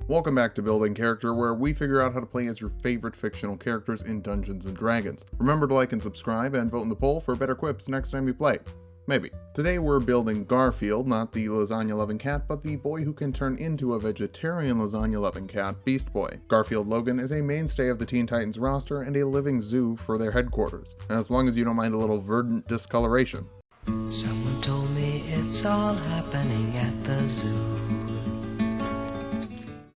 Welcome back to Building Character, where we figure out how to play as your favorite fictional characters in Dungeons & Dragons. Remember to like and subscribe and vote in the poll for better quips next time you play. Maybe. Today we're building Garfield, not the lasagna-loving cat, but the boy who can turn into a vegetarian lasagna-loving cat, Beast Boy. Garfield Logan is a mainstay of the Teen Titans roster and a living zoo for their headquarters, as long as you don't mind a little verdant discoloration. Someone told me it's all happening at the zoo.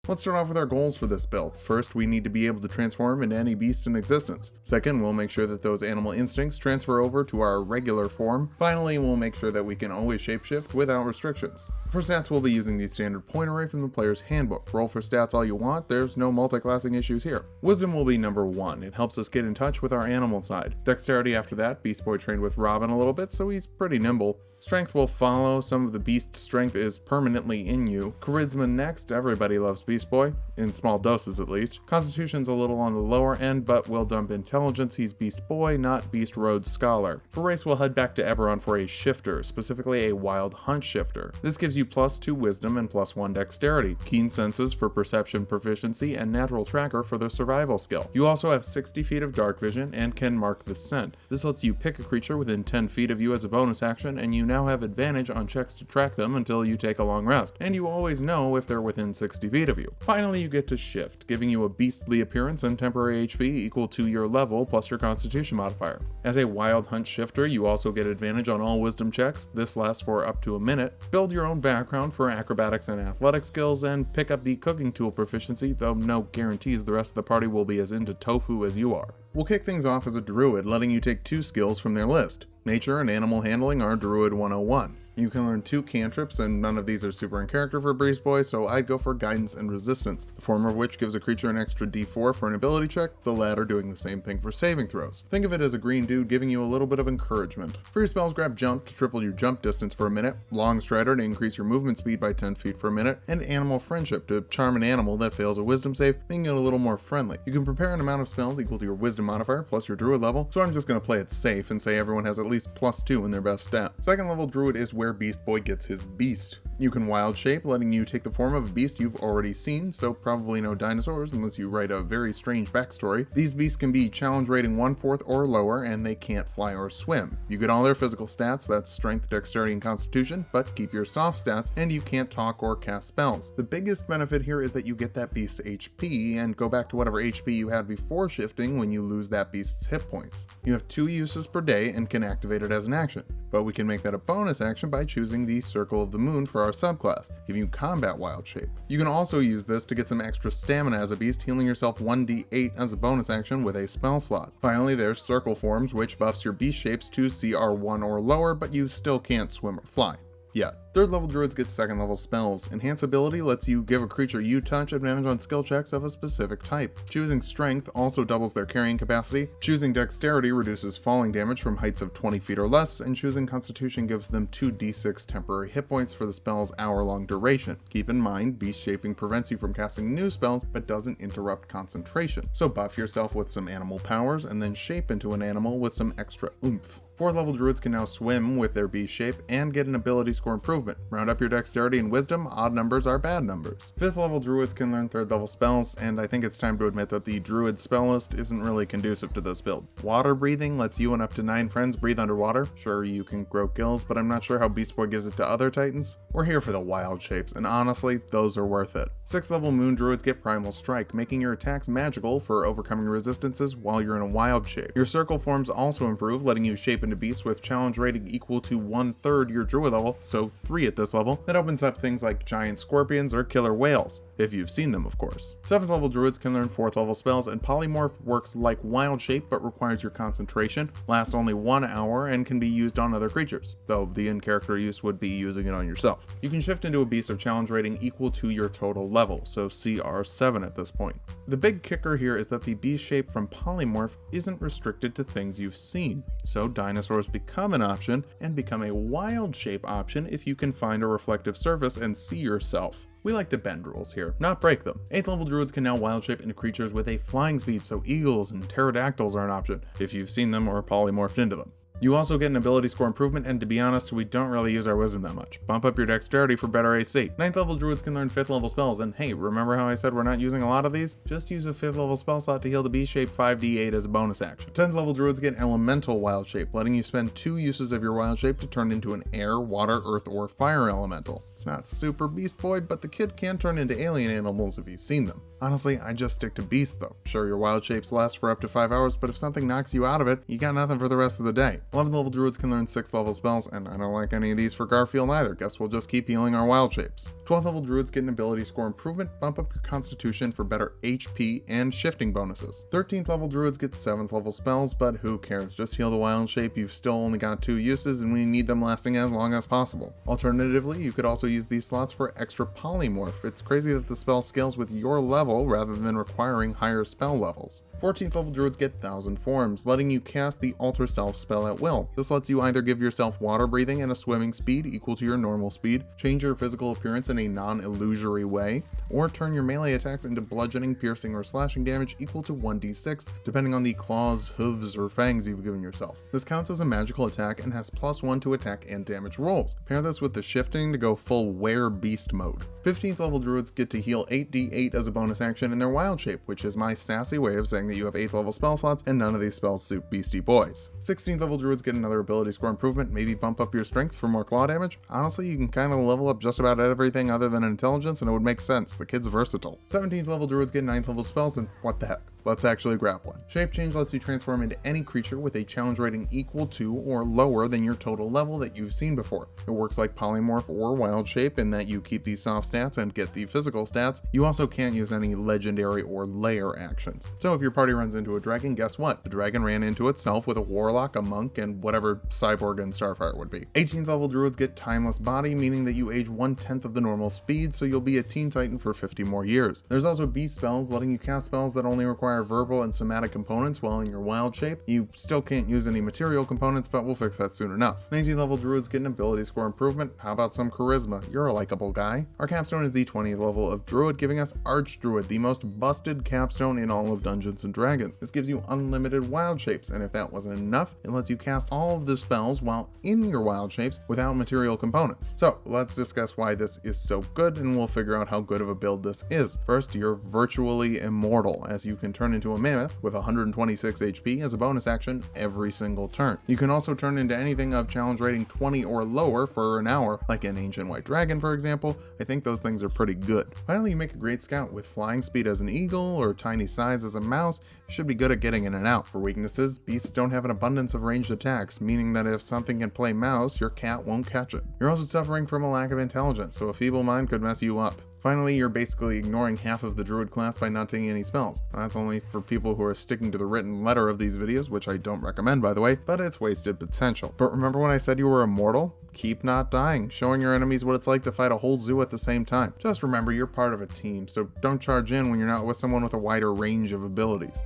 Let's start off with our goals for this build. First, we need to be able to transform into any beast in existence. Second, we'll make sure that those animal instincts transfer over to our regular form. Finally, we'll make sure that we can always shapeshift without restrictions. For stats, we'll be using the standard point array from the player's handbook. Roll for stats all you want, there's no multi-classing issues here. Wisdom will be number 1. It helps us get in touch with our animal side. Dexterity after that. Beast Boy trained with Robin a little bit, so he's pretty nimble. Strength will follow, some of the beast strength is permanently in you. Charisma next, everybody loves Beast Boy, in small doses at least. Constitution's a little on the lower end, but we'll dump intelligence, he's Beast Boy, not Beast Road Scholar. For race, we'll head back to Eberron for a shifter, specifically a Wild Hunt shifter. This gives you +2 wisdom and +1 dexterity, keen senses for perception proficiency, and natural tracker for the survival skill. You also have 60 feet of dark vision and can mark the scent. This lets you pick a creature within 10 feet of you as a bonus action, and you now have advantage on checks to track them until you take a long rest, and you always know if they're within 60 feet of you. Finally, you get to shift, giving you a beastly appearance and temporary HP equal to your level plus your constitution modifier. As a Wild Hunt shifter, you also get advantage on all wisdom checks. This lasts for up to a minute. Build your own background for acrobatics and athletic skills, and pick up the cooking tool proficiency, though no guarantees the rest of the party will be as into tofu as you are. We'll kick things off as a druid, letting you take 2 skills from their list. Nature and Animal Handling are Druid 101. You can learn 2 cantrips, and none of these are super in character for Beast Boy, so I'd go for Guidance and Resistance, the former of which gives a creature an extra d4 for an ability check, the latter doing the same thing for saving throws. Think of it as a green dude giving you a little bit of encouragement. For your spells, grab Jump to triple your jump distance for a minute, Long Strider to increase your movement speed by 10 feet for a minute, and Animal Friendship to charm an animal that fails a wisdom save, making it a little more friendly. You can prepare an amount of spells equal to your wisdom modifier plus your druid level, so I'm just going to play it safe and say everyone has at least +2 in their best stat. Second level druid is where Beast Boy gets his beast. You can wild shape, letting you take the form of a beast you've already seen, so probably no dinosaurs unless you write a very strange backstory. These beasts can be challenge rating 1/4 or lower, and they can't fly or swim. You get all their physical stats, that's strength, dexterity, and constitution, but keep your soft stats, and you can't talk or cast spells. The biggest benefit here is that you get that beast's HP, and go back to whatever HP you had before shifting when you lose that beast's hit points. You have 2 uses per day and can activate it as an action, but we can make that a bonus action by choosing the Circle of the Moon for our subclass, giving you combat wild shape. You can also use this to get some extra stamina as a beast, healing yourself 1d8 as a bonus action with a spell slot. Finally, there's Circle Forms, which buffs your beast shapes to CR1 or lower, but you still can't swim or fly. Yeah. Third level druids get second level spells. Enhance ability lets you give a creature you touch advantage on skill checks of a specific type. Choosing strength also doubles their carrying capacity. Choosing dexterity reduces falling damage from heights of 20 feet or less, and choosing constitution gives them 2d6 temporary hit points for the spell's hour-long duration. Keep in mind, beast shaping prevents you from casting new spells, but doesn't interrupt concentration. So buff yourself with some animal powers, and then shape into an animal with some extra oomph. 4th level druids can now swim with their beast shape and get an ability score improvement. Round up your dexterity and wisdom, odd numbers are bad numbers. 5th level druids can learn 3rd level spells, and I think it's time to admit that the druid spell list isn't really conducive to this build. Water breathing lets you and up to 9 friends breathe underwater. Sure, you can grow gills, but I'm not sure how Beast Boy gives it to other titans. We're here for the wild shapes, and honestly, those are worth it. 6th level moon druids get Primal Strike, making your attacks magical for overcoming resistances while you're in a wild shape. Your circle forms also improve, letting you shape into beasts with challenge rating equal to 1/3 your druid level, so 3 at this level. That opens up things like giant scorpions or killer whales, if you've seen them of course. 7th level druids can learn 4th level spells, and polymorph works like wild shape but requires your concentration, lasts only 1 hour, and can be used on other creatures, though the in-character use would be using it on yourself. You can shift into a beast of challenge rating equal to your total level, so CR7 at this point. The big kicker here is that the beast shape from polymorph isn't restricted to things you've seen, so dinosaurs become an option and become a wild shape option if you can find a reflective surface and see yourself. We like to bend rules here, not break them. 8th level druids can now wild shape into creatures with a flying speed, so eagles and pterodactyls are an option if you've seen them or polymorphed into them. You also get an ability score improvement, and to be honest, we don't really use our wisdom that much. Bump up your dexterity for better AC. 9th level druids can learn 5th level spells, and hey, remember how I said we're not using a lot of these? Just use a 5th level spell slot to heal the beast shape 5d8 as a bonus action. 10th level druids get elemental wild shape, letting you spend 2 uses of your wild shape to turn into an air, water, earth, or fire elemental. It's not super beast boy, but the kid can turn into alien animals if he's seen them. Honestly, I just stick to beasts though. Sure, your wild shapes last for up to 5 hours, but if something knocks you out of it, you got nothing for the rest of the day. 11th level druids can learn 6th level spells, and I don't like any of these for Garfield either. Guess we'll just keep healing our wild shapes. 12th level druids get an ability score improvement, bump up your constitution for better HP and shifting bonuses. 13th level druids get 7th level spells, but who cares? Just heal the wild shape. You've still only got 2 uses, and we need them lasting as long as possible. Alternatively, you could also use these slots for extra polymorph. It's crazy that the spell scales with your level rather than requiring higher spell levels. 14th level druids get 1000 forms, letting you cast the Alter Self spell at will. This lets you either give yourself water breathing and a swimming speed equal to your normal speed, change your physical appearance in a non-illusory way, or turn your melee attacks into bludgeoning, piercing, or slashing damage equal to 1d6, depending on the claws, hooves, or fangs you've given yourself. This counts as a magical attack and has +1 to attack and damage rolls. Pair this with the shifting to go full were beast mode. 15th level druids get to heal 8d8 as a bonus action in their wild shape, which is my sassy way of saying that you have 8th level spell slots and none of these spells suit beastie boys. 16th level druids get another ability score improvement, maybe bump up your strength for more claw damage. Honestly, you can kind of level up just about everything other than intelligence and it would make sense. The kid's versatile. 17th level druids get 9th level spells, and what the heck? Let's actually grab one. Shape Change lets you transform into any creature with a challenge rating equal to or lower than your total level that you've seen before. It works like Polymorph or Wild Shape in that you keep the soft stats and get the physical stats. You also can't use any legendary or layer actions. So if your party runs into a dragon, guess what? The dragon ran into itself with a warlock, a monk, and whatever cyborg and starfire would be. 18th level druids get Timeless Body, meaning that you age 1/10 of the normal speed, so you'll be a Teen Titan for 50 more years. There's also Beast spells, letting you cast spells that only require verbal and somatic components while in your wild shape. You still can't use any material components, but we'll fix that soon enough. 19th level druids get an ability score improvement. How about some charisma? You're a likable guy. Our capstone is the 20th level of druid, giving us Archdruid, the most busted capstone in all of Dungeons and Dragons. This gives you unlimited wild shapes, and if that wasn't enough, it lets you cast all of the spells while in your wild shapes without material components. So let's discuss why this is so good, and we'll figure out how good of a build this is. First, you're virtually immortal, as you can turn into a mammoth with 126 HP as a bonus action every single turn. You can also turn into anything of challenge rating 20 or lower for an hour, like an ancient white dragon for example. I think those things are pretty good. Finally, you make a great scout with flying speed as an eagle or tiny size as a mouse. You should be good at getting in and out. For weaknesses, beasts don't have an abundance of ranged attacks, meaning that if something can play mouse, your cat won't catch it. You're also suffering from a lack of intelligence, so a feeble mind could mess you up. Finally, you're basically ignoring half of the druid class by not taking any spells. That's only for people who are sticking to the written letter of these videos, which I don't recommend by the way, but it's wasted potential. But remember when I said you were immortal? Keep not dying, showing your enemies what it's like to fight a whole zoo at the same time. Just remember, you're part of a team, so don't charge in when you're not with someone with a wider range of abilities.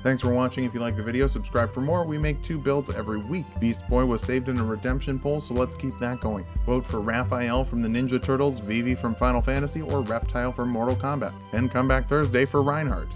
Thanks for watching. If you like the video, subscribe for more. We make 2 builds every week. Beast Boy was saved in a redemption poll, so let's keep that going. Vote for Raphael from the Ninja Turtles, Vivi from Final Fantasy, or Reptile from Mortal Kombat. And come back Thursday for Reinhardt.